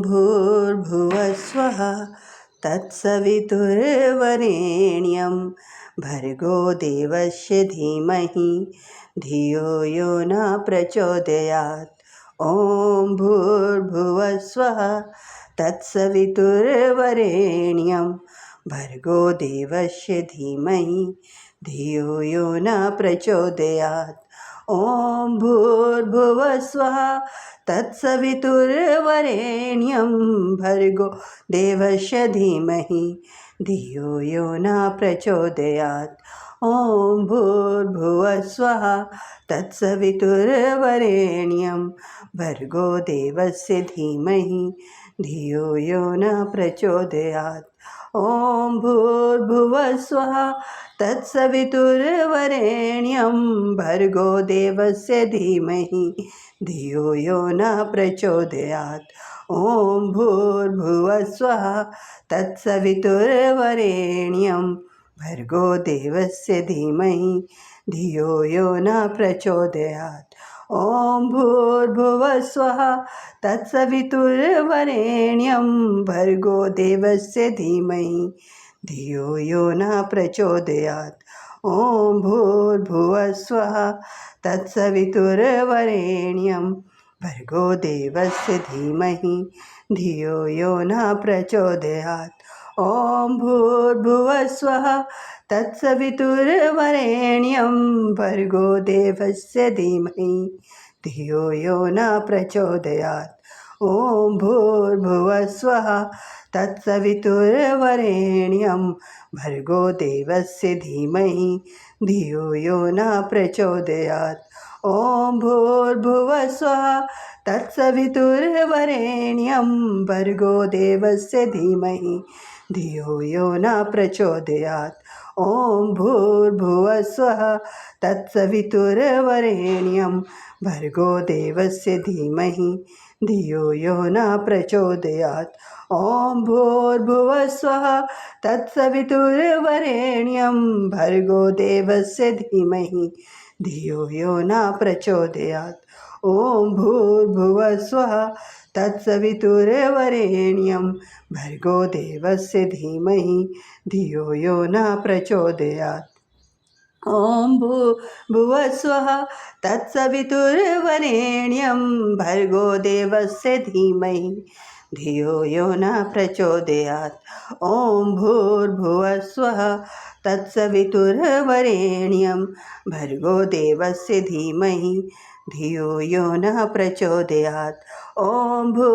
भूर्भुवस्वः तत्सवितुर्वरेण्यं भर्गो देवस्य धीमहि धियो यो न प्रचोदयात्। ॐ भूर्भुवस्वः तत्सवितुर्वरेण्यं भर्गो देवस्य धीमहि धियो यो न प्रचोदयात्। ॐ भूर्भुवस्वः तत्सवितुर्वरेण्यं भर्गो देवस्य धीमहि धियो यो न प्रचोदयात्। ॐ भूर्भुवस्वः तत्सवितुर्वरेण्यं भर्गो देवस्य धीमहि धियो यो न प्रचोदयात्। ॐ भूर्भुवस्वः तत्सवितुर्वरेण्यं भर्गो देवस्य धीमहि धियो यो न प्रचोदयात्। ॐ भूर्भुवस्वः तत्सवितुर्वरेण्यं भर्गो देवस्य धीमहि धियो यो न प्रचोदयात्। ॐ भूर्भुवस्वः तत्सवितुर्वरेण्यं भर्गो देवस्य धीमहि धियो यो न प्रचोदयात्। ॐ भूर्भुवस्वः तत्सवितुर्वरेण्यं भर्गो देवस्य धीमहि धियो यो न प्रचोदयात्। ॐ भूर्भुवस्वः तत्सवितुर्वरेण्यं भर्गो देवस्य धीमहि धियो यो न प्रचोदयात्। ॐ भूर्भुवस्वः तत्सवितुर्वरेण्यं भर्गो देवस्य धीमहि धियो यो न प्रचोदयात्। ॐ भूर्भुवस्वः तत्सवितुर्वरेण्यं भर्गो देवस्य धीमहि धियो यो न प्रचोदयात्। ॐ भूर्भुवस्वः तत्सवितुर्वरेण्यं भर्गो देवस्य धीमहि धियो यो न प्रचोदयात्। ॐ भूर्भुवस्वः तत्सवितुर्वरेण्यं भर्गो देवस्य धीमहि धियो यो न प्रचोदयात्। ॐ भूर्भुवस्वः तत्सवितुर्वरेण्यं भर्गो देवस्य धीमहि धियो यो न प्रचोदयात्। ॐ भूर्भुवस्वः तत्सवितुर्वरेण्यं भर्गो देवस्य धीमहि धियो यो न प्रचोदयात्। ॐ भूर्भुवस्वः तत्सवितुर्वरेण्यं भर्गो देवस्य धीमहि धियो यो न प्रचोदयात्। ॐ